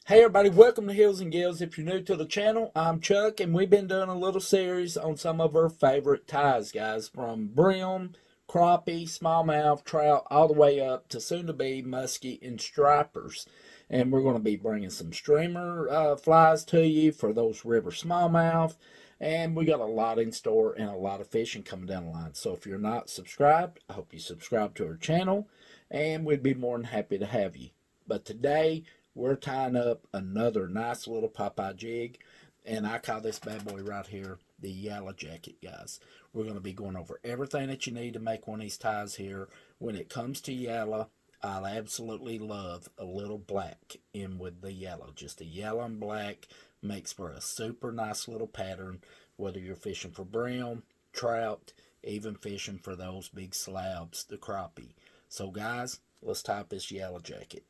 Hey everybody, welcome to Hills and Gills. If you're new to the channel, I'm Chuck, and we've been doing a little series on some of our favorite ties, guys, from brim, crappie, smallmouth, trout, all the way up to soon-to-be muskie and stripers. And we're going to be bringing some streamer flies to you for those river smallmouth, and we got a lot in store and a lot of fishing coming down the line. So if you're not subscribed, I hope you subscribe to our channel, and we'd be more than happy to have you. But today, we're tying up another nice little Popeye jig, and I call this bad boy right here the Yellow Jacket, guys. We're going to be going over everything that you need to make one of these ties here. When it comes to yellow, I absolutely love a little black in with the yellow. Just a yellow and black makes for a super nice little pattern, whether you're fishing for brim, trout, even fishing for those big slabs, the crappie. So guys, let's tie up this Yellow Jacket.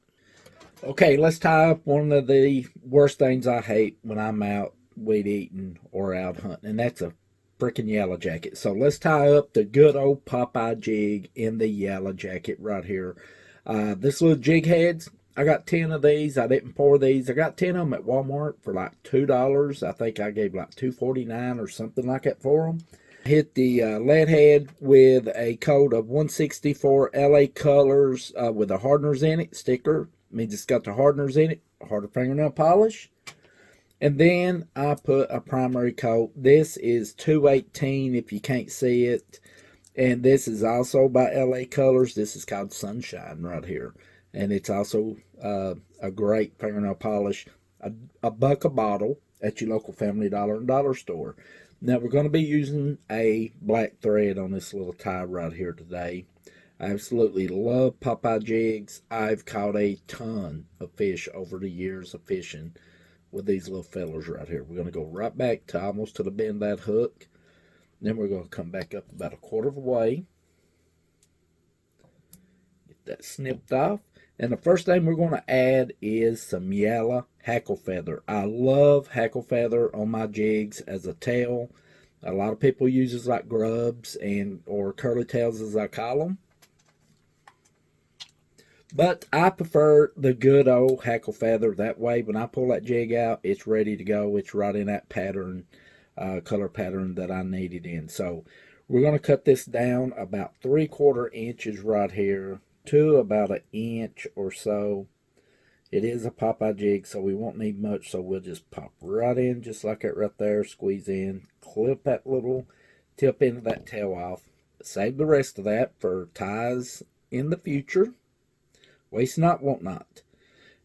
Okay, let's tie up one of the worst things I hate when I'm out weed eating or out hunting, and that's a freaking Yellow Jacket. So let's tie up the good old Popeye jig in the Yellow Jacket right here. This little jig heads, I got 10 of these. I didn't pour these. I got 10 of them at Walmart for like $2. I think I gave like $2.49 or something like that for them. Hit the lead head with a coat of 164 LA Colors with the hardeners in it, sticker. Means it's got the hardeners in it, harder fingernail polish. And then I put a primary coat. This is 218 if you can't see it. And this is also by LA Colors. This is called Sunshine right here. And it's also a great fingernail polish. A buck a bottle at your local Family Dollar and Dollar Store. Now we're going to be using a black thread on this little tie right here today. I absolutely love Popeye jigs. I've caught a ton of fish over the years of fishing with these little fellas right here. We're going to go right back to almost to the bend of that hook. Then we're going to come back up about a quarter of a way. Get that snipped off. And the first thing we're going to add is some yellow hackle feather. I love hackle feather on my jigs as a tail. A lot of people use it like grubs and or curly tails as I call them. But I prefer the good old hackle feather. That way, when I pull that jig out, it's ready to go. It's right in that pattern, color pattern that I need it in. So we're going to cut this down about 3/4 inches right here to about an inch or so. It is a Popeye jig, so we won't need much. So we'll just pop right in just like that right there. Squeeze in, clip that little tip end of that tail off. Save the rest of that for ties in the future. Waste not, want not.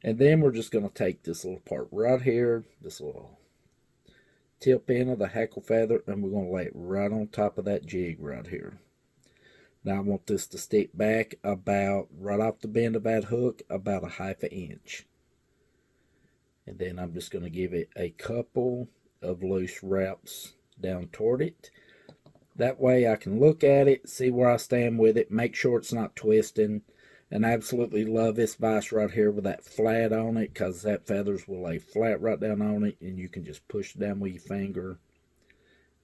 And then we're just going to take this little part right here, this little tip end of the hackle feather, and we're going to lay it right on top of that jig right here. Now I want this to stick back about, right off the bend of that hook, about a half an inch. And then I'm just going to give it a couple of loose wraps down toward it. That way I can look at it, see where I stand with it, make sure it's not twisting. And I absolutely love this vise right here with that flat on it, because that feathers will lay flat right down on it, and you can just push it down with your finger,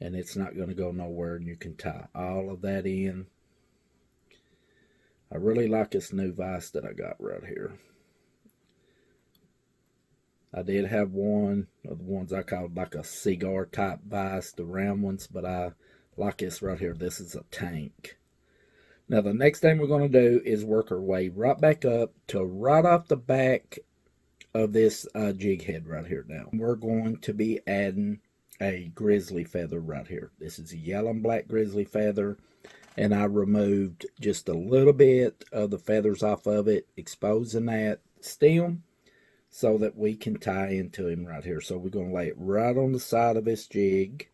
and it's not going to go nowhere, and you can tie all of that in. I really like this new vise that I got right here. I did have one of the ones I called like a cigar type vise, the round ones, but I like this right here. This is a tank. Now the next thing we're going to do is work our way right back up to right off the back of this jig head right here. Now we're going to be adding a grizzly feather right here. This is a yellow and black grizzly feather, and I removed just a little bit of the feathers off of it, exposing that stem so that we can tie into him right here. So we're going to lay it right on the side of this jig,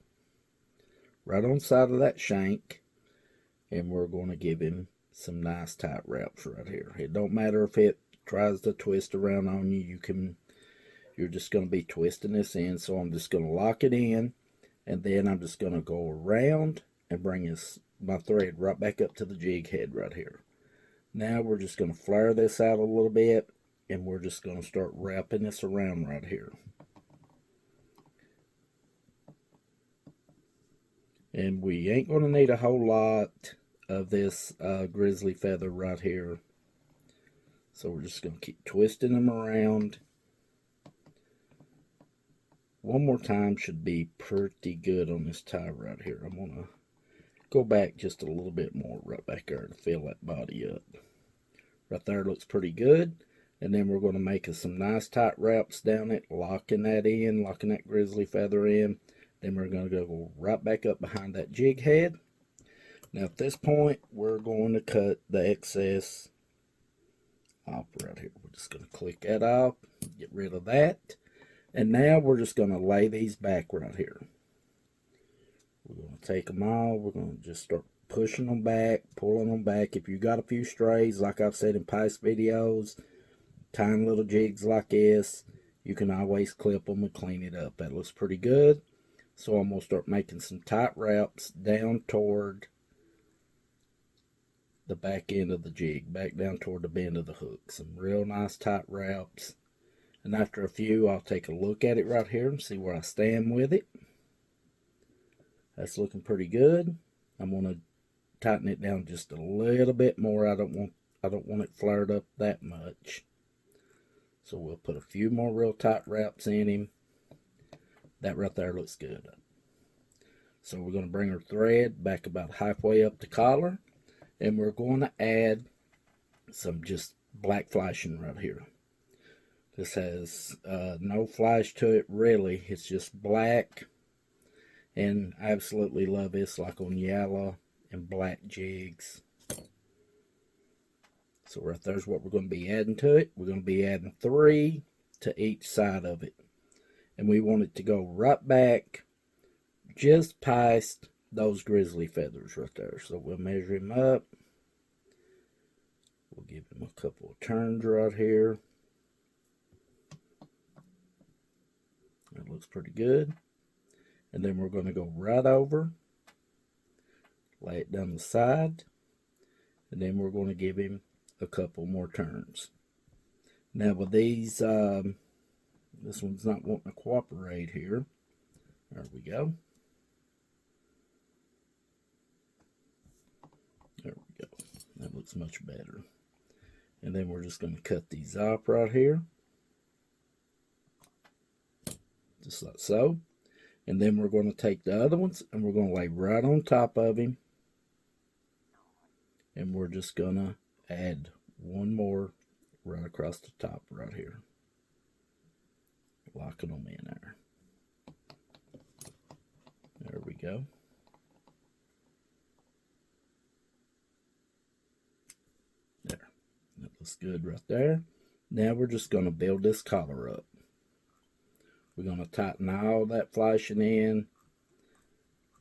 right on the side of that shank. And we're going to give him some nice tight wraps right here. It don't matter if it tries to twist around on you. You're just going to be twisting this in. So I'm just going to lock it in. And then I'm just going to go around and bring my thread right back up to the jig head right here. Now we're just going to flare this out a little bit. And we're just going to start wrapping this around right here. And we ain't going to need a whole lot of this grizzly feather right here. So we're just going to keep twisting them around. One more time should be pretty good on this tie right here. I'm going to go back just a little bit more right back there to fill that body up. Right there looks pretty good. And then we're going to make us some nice tight wraps down it, locking that in, locking that grizzly feather in. Then we're going to go right back up behind that jig head. Now at this point, we're going to cut the excess off right here. We're just going to click that off, get rid of that. And now we're just going to lay these back right here. We're going to take them all. We're going to just start pushing them back, pulling them back. If you got a few strays, like I've said in past videos, tiny little jigs like this, you can always clip them and clean it up. That looks pretty good. So I'm going to start making some tight wraps down toward the back end of the jig, back down toward the bend of the hook. Some real nice tight wraps. And after a few, I'll take a look at it right here and see where I stand with it. That's looking pretty good. I'm going to tighten it down just a little bit more. I don't want it flared up that much. So we'll put a few more real tight wraps in him. That right there looks good. So we're going to bring our thread back about halfway up the collar. And we're going to add some just black flashing right here. This has no flash to it really. It's just black. And I absolutely love this, like on yellow and black jigs. So right there's what we're going to be adding to it. We're going to be adding 3 to each side of it. And we want it to go right back just past those grizzly feathers right there. So we'll measure him up. We'll give him a couple of turns right here. That looks pretty good. And then we're going to go right over, lay it down the side, and then we're going to give him a couple more turns. Now with these, this one's not wanting to cooperate here. There we go. There we go. That looks much better. And then we're just going to cut these off right here. Just like so. And then we're going to take the other ones and we're going to lay right on top of him. And we're just going to add one more right across the top right here. Locking them in there. There we go. There. That looks good right there. Now we're just going to build this collar up. We're going to tighten all that flashing in,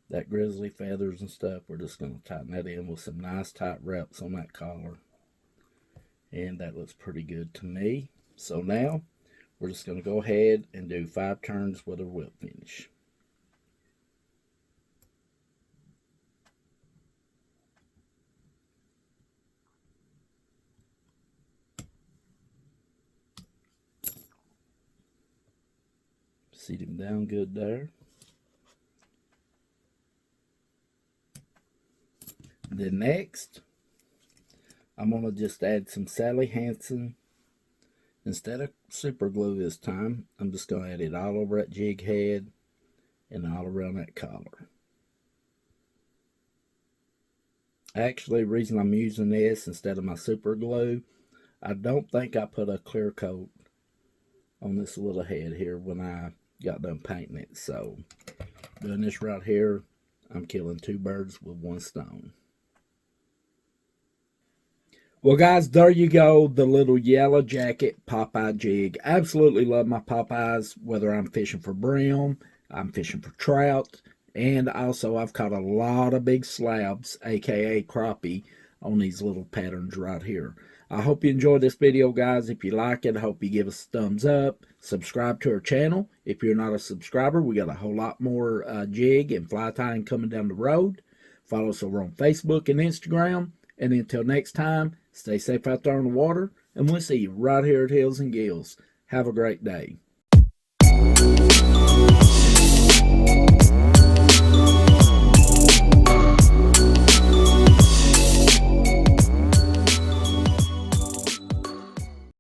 that grizzly feathers and stuff. We're just going to tighten that in with some nice tight wraps on that collar. And that looks pretty good to me. So now we're just going to go ahead and do 5 turns with a whip finish. Seat him down good there. Then next, I'm going to just add some Sally Hansen. Instead of super glue this time, I'm just going to add it all over that jig head and all around that collar. Actually, the reason I'm using this instead of my super glue, I don't think I put a clear coat on this little head here when I got done painting it. So doing this right here, I'm killing 2 birds with 1 stone. Well guys, there you go, the little yellow jacket Popeye jig. Absolutely love my Popeyes, whether I'm fishing for brim, I'm fishing for trout, and also I've caught a lot of big slabs, aka crappie, on these little patterns right here. I hope you enjoyed this video, guys. If you like it, I hope you give us a thumbs up. Subscribe to our channel. If you're not a subscriber, we got a whole lot more jig and fly tying coming down the road. Follow us over on Facebook and Instagram. And until next time, stay safe out there on the water. And we'll see you right here at Hills and Gills. Have a great day.